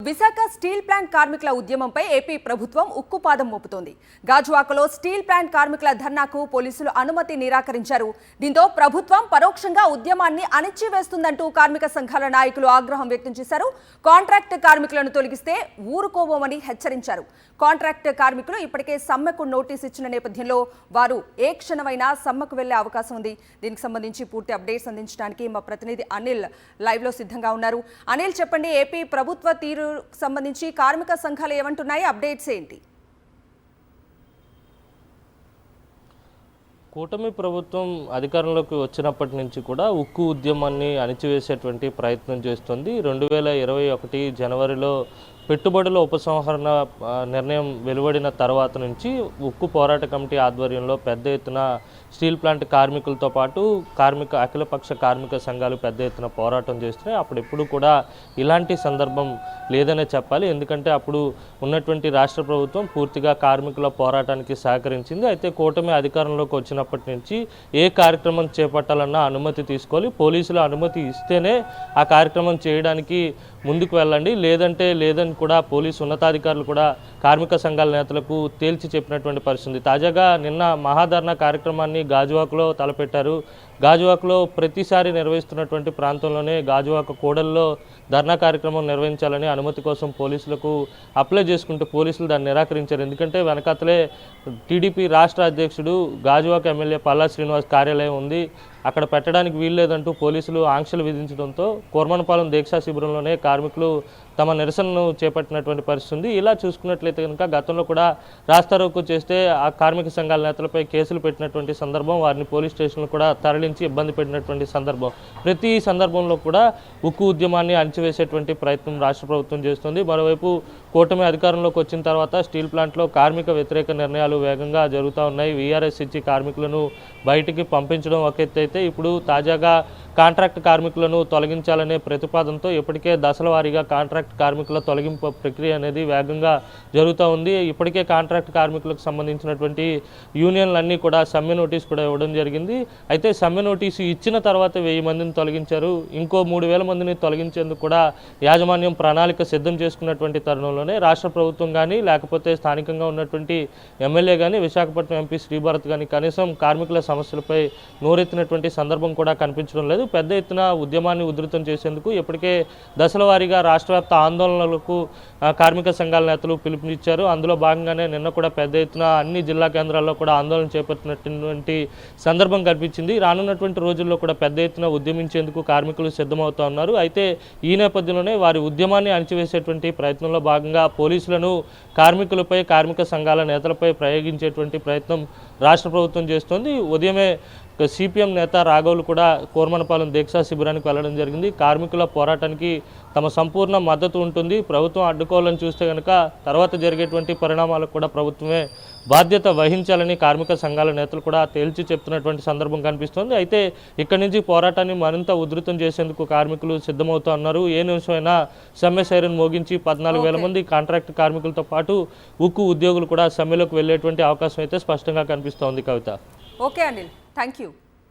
Visakha steel plant కార్మికుల ఉద్యమంపై AP ప్రభుత్వం ఉక్కుపాదం మోపుతోంది. గాజువాకలో స్టీల్ ప్లాంట్ కార్మికుల ధర్నాకు పోలీసులు అనుమతి నిరాకరించారు. దీంతో ప్రభుత్వం పరోక్షంగా ఉద్యమాన్ని అణిచివేస్తుందంటూ కార్మిక సంఘాల నాయకులు ఆగ్రహం వ్యక్తం చేశారు. కాంట్రాక్ట్ కార్మికులను తొలగిస్తే ఊరుకోబోమని హెచ్చరించారు. కాంట్రాక్ట్ కార్మికులు ఇప్పటికే సమ్మెకు నోటీస్ ఇచ్చిన నేపథ్యంలో వారు ఏ క్షణమైనా సమ్మెకు వెళ్లే అవకాశం ఉంది. దీనికి సంబంధించి పూర్తి అప్డేట్స్ అందించడానికి మా ప్రతినిధి అనిల్ లైవ్ లో సిద్ధంగా ఉన్నారు. అనిల్, చెప్పండి, ఏపీ ప్రభుత్వ తీరు సంబంధించి కార్మిక సంఘాలు ఏమంటున్నాయి, అప్డేట్స్ ఏంటి? కూటమి ప్రభుత్వం అధికారంలోకి వచ్చినప్పటి నుంచి కూడా ఉక్కు ఉద్యమాన్ని అణిచివేసేటువంటి ప్రయత్నం చేస్తుంది. 2021 జనవరిలో పెట్టుబడుల ఉపసంహరణ నిర్ణయం వెలువడిన తర్వాత నుంచి ఉక్కు పోరాట కమిటీ ఆధ్వర్యంలో పెద్ద ఎత్తున స్టీల్ ప్లాంట్ కార్మికులతో పాటు అఖిలపక్ష కార్మిక సంఘాలు పెద్ద ఎత్తున పోరాటం చేస్తున్నాయి. అప్పుడు ఎప్పుడు కూడా ఇలాంటి సందర్భం లేదనే చెప్పాలి. ఎందుకంటే అప్పుడు ఉన్నటువంటి రాష్ట్ర ప్రభుత్వం పూర్తిగా కార్మికుల పోరాటానికి సహకరించింది. అయితే కూటమి అధికారంలోకి వచ్చినప్పటి నుంచి ఏ కార్యక్రమం చేపట్టాలన్నా అనుమతి తీసుకోవాలి. పోలీసులు అనుమతి ఇస్తేనే ఆ కార్యక్రమం చేయడానికి ముందుకు వెళ్ళండి, లేదని కూడా పోలీసు ఉన్నతాధికారులు కూడా కార్మిక సంఘాల నేతలకు తేల్చి చెప్పినటువంటి పరిస్థితి. తాజాగా నిన్న మహాధర్నా కార్యక్రమాన్ని గాజువాకలో తలపెట్టారు. గాజువాకలో ప్రతిసారి నిర్వహిస్తున్నటువంటి ప్రాంతంలోనే గాజువాక కూడల్లో ధర్నా కార్యక్రమం నిర్వహించాలని అనుమతి కోసం పోలీసులకు అప్లై చేసుకుంటే పోలీసులు దాన్ని నిరాకరించారు. ఎందుకంటే వెనకాతలే టీడీపీ రాష్ట్ర అధ్యక్షుడు గాజువాక ఎమ్మెల్యే పల్లా శ్రీనివాస్ కార్యాలయం ఉంది, అక్కడ పెట్టడానికి వీల్లేదంటూ పోలీసులు ఆంక్షలు విధించడంతో కోర్మనపాలెం దీక్షా శిబిరంలోనే కార్మికులు తమ నిరసనను చేపట్టినటువంటి పరిస్థితి ఉంది. ఇలా చూసుకున్నట్లయితే కనుక గతంలో కూడా రాస్తారోకో చేస్తే ఆ కార్మిక సంఘాల నేతలపై కేసులు పెట్టినటువంటి సందర్భం, వారిని పోలీస్ స్టేషన్లు కూడా తరలించి ఇబ్బంది పెట్టినటువంటి సందర్భం. ప్రతి సందర్భంలో కూడా ఉక్కు ఉద్యమాన్ని అణిచివేసేటువంటి ప్రయత్నం రాష్ట్ర ప్రభుత్వం చేస్తుంది. మరోవైపు కూటమి అధికారంలోకి వచ్చిన తర్వాత స్టీల్ ప్లాంట్లో కార్మిక వ్యతిరేక నిర్ణయాలు వేగంగా జరుగుతూ ఉన్నాయి. వీఆర్ఎస్ ఇచ్చి కార్మికులను బయటికి పంపించడం ఒక ఎత్తు అయితే, ఇప్పుడు తాజాగా కాంట్రాక్ట్ కార్మికులను తొలగించాలనే ప్రతిపాదనతో ఇప్పటికే దశల వారీగా కాంట్రాక్ట్ కార్మికుల తొలగింపు ప్రక్రియ అనేది వేగంగా జరుగుతూ ఉంది. ఇప్పటికే కాంట్రాక్ట్ కార్మికులకు సంబంధించినటువంటి యూనియన్లన్నీ కూడా సమ్మె నోటీస్ కూడా ఇవ్వడం జరిగింది. అయితే సమ్మె నోటీసు ఇచ్చిన తర్వాత 1000 మందిని తొలగించారు. ఇంకో 3000 మందిని తొలగించేందుకు కూడా యాజమాన్యం ప్రణాళిక సిద్ధం చేసుకున్నటువంటి తరుణంలోనే రాష్ట్ర ప్రభుత్వం కానీ లేకపోతే స్థానికంగా ఉన్నటువంటి ఎమ్మెల్యే కానీ విశాఖపట్నం ఎంపీ శ్రీభరత్ కానీ కనీసం కార్మికుల సమస్యలపై నోరెత్తినటువంటి సందర్భం కూడా కనిపించడం లేదు. పెద్ద ఎత్తున ఉద్యమాన్ని ఉధృతం చేసేందుకు ఇప్పటికే దశల వారీగా రాష్ట్ర వ్యాప్త ఆందోళనలకు కార్మిక సంఘాల నేతలు పిలుపునిచ్చారు. అందులో భాగంగానే నిన్న కూడా పెద్ద ఎత్తున అన్ని జిల్లా కేంద్రాల్లో కూడా ఆందోళన చేపట్టినటువంటి సందర్భం కనిపించింది. రానున్నటువంటి రోజుల్లో కూడా పెద్ద ఎత్తున ఉద్యమించేందుకు కార్మికులు సిద్ధమవుతా ఉన్నారు. అయితే ఈ నేపథ్యంలోనే వారి ఉద్యమాన్ని అణిచివేసేటువంటి ప్రయత్నంలో భాగంగా పోలీసులను కార్మికులపై కార్మిక సంఘాల నేతలపై ప్రయోగించేటువంటి ప్రయత్నం రాష్ట్ర ప్రభుత్వం చేస్తోంది. ఉదయమే సిపిఎం నేత రాఘవులు కూడా కోర్మనపాలెం దీక్షా శిబిరానికి వెళ్లడం జరిగింది. కార్మికుల పోరాటానికి తమ సంపూర్ణ మద్దతు ఉంటుంది, ప్రభుత్వం అడ్డుకోవాలని చూస్తే కనుక తర్వాత జరిగేటువంటి పరిణామాలకు కూడా ప్రభుత్వమే బాధ్యత వహించాలని కార్మిక సంఘాల నేతలు కూడా తేల్చి చెప్తున్నటువంటి సందర్భం కనిపిస్తోంది. అయితే ఇక్కడి నుంచి పోరాటాన్ని మరింత ఉధృతం చేసేందుకు కార్మికులు సిద్ధమవుతూ ఉన్నారు. ఏ నిమిషమైనా సమ్మె సైరన్ మోగించి 14,000 మంది కాంట్రాక్ట్ కార్మికులతో పాటు ఉక్కు ఉద్యోగులు కూడా సమ్మెలోకి వెళ్లేటువంటి అవకాశం అయితే స్పష్టంగా కనిపిస్తోంది. Kavitha. Okay Anil, thank you.